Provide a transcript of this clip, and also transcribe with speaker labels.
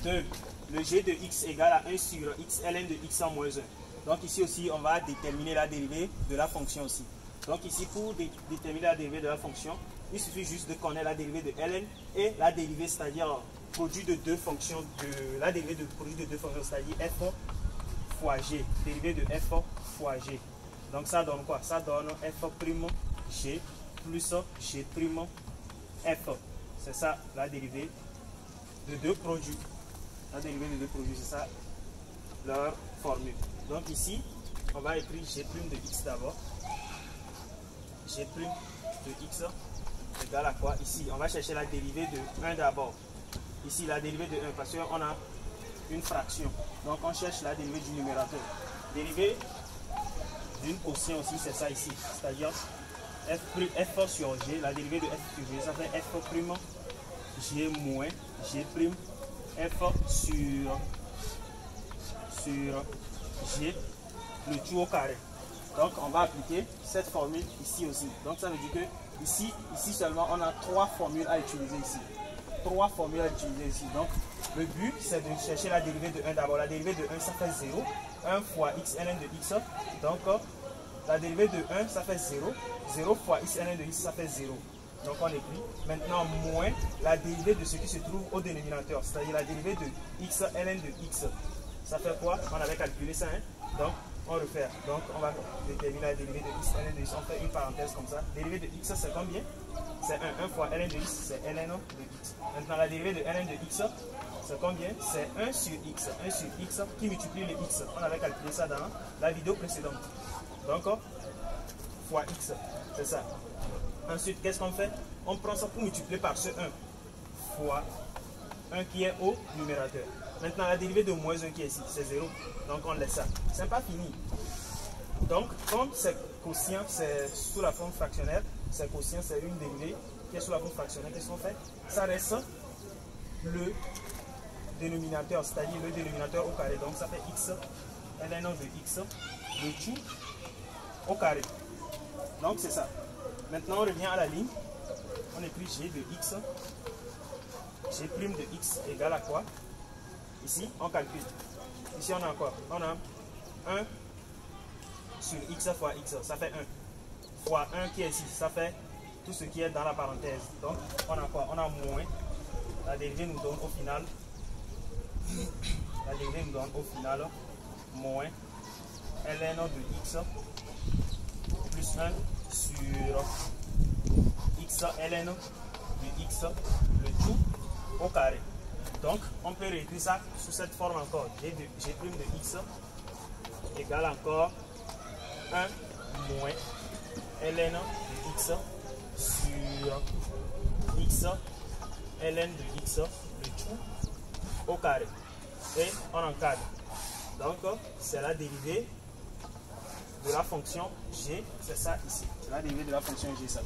Speaker 1: de le g de x égale à 1 sur x ln de x en moins 1. Donc ici aussi, on va déterminer la dérivée de la fonction aussi. Donc ici, pour déterminer la dérivée de la fonction, il suffit juste de connaître la dérivée de ln et la dérivée, c'est-à-dire produit de deux fonctions, la dérivée de produit de deux fonctions, c'est-à-dire f fois g, dérivée de f fois g. Donc ça donne quoi? Ça donne f' g plus g' f. C'est ça la dérivée de deux produits. La dérivée de deux produits, c'est ça leur formule. Donc ici, on va écrire g' de x d'abord. G' de x égale à quoi? Ici, on va chercher la dérivée de 1 d'abord. Ici, la dérivée de 1, parce qu'on a une fraction. Donc, on cherche la dérivée du numérateur. Dérivée d'une quotient aussi, c'est ça ici. C'est-à-dire f sur g, la dérivée de f sur g, ça fait f' g moins g' f sur g, le tout au carré. Donc, on va appliquer cette formule ici aussi. Donc, ça veut dire que ici seulement, on a trois formules à utiliser ici. Trois formules à utiliser ici. Donc, le but, c'est de chercher la dérivée de 1 d'abord. La dérivée de 1, ça fait 0. 1 fois x ln de x. Donc, la dérivée de 1, ça fait 0. 0 fois x ln de x, ça fait 0. Donc, on écrit maintenant moins la dérivée de ce qui se trouve au dénominateur. C'est-à-dire la dérivée de x ln de x. Ça fait quoi? On avait calculé ça. Hein? Donc, on refait. Donc, on va déterminer la dérivée de x ln de x. On fait une parenthèse comme ça. Dérivée de x, c'est combien? C'est 1. 1 fois ln de x, c'est ln de x. Maintenant, la dérivée de ln de x, c'est combien? C'est 1 sur x. 1 sur x qui multiplie le x. On avait calculé ça dans la vidéo précédente. Donc, fois x. C'est ça. Ensuite, qu'est-ce qu'on fait? On prend ça pour multiplier par ce 1 fois 1 qui est au numérateur. Maintenant, la dérivée de moins 1 qui est ici, c'est 0. Donc, on laisse ça. C'est pas fini. Donc, comme c'est quotient, c'est sous la forme fractionnaire, c'est quotient, c'est une dérivée qui est sous la forme fractionnaire, qu'est-ce qu'on fait? Ça reste le dénominateur, c'est-à-dire le dénominateur au carré. Donc, ça fait x, ln de x, le tout au carré. Donc, c'est ça. Maintenant, on revient à la ligne. On écrit g de x. G' de x égale à quoi? Ici, on calcule. Ici, on a quoi? On a 1 sur x fois x, ça fait 1. Fois 1 qui est ici, ça fait tout ce qui est dans la parenthèse. Donc, on a quoi? On a moins. La dérivée nous donne au final. La dérivée nous donne au final moins ln de x plus 1 sur x ln de x, le tout au carré. Donc, on peut réécrire ça sous cette forme encore. G' de x égale encore 1 moins ln de x sur x ln de x, le tout au carré. Et on encadre. Donc, c'est la dérivée de la fonction g, c'est ça ici. C'est la dérivée de la fonction g, ça.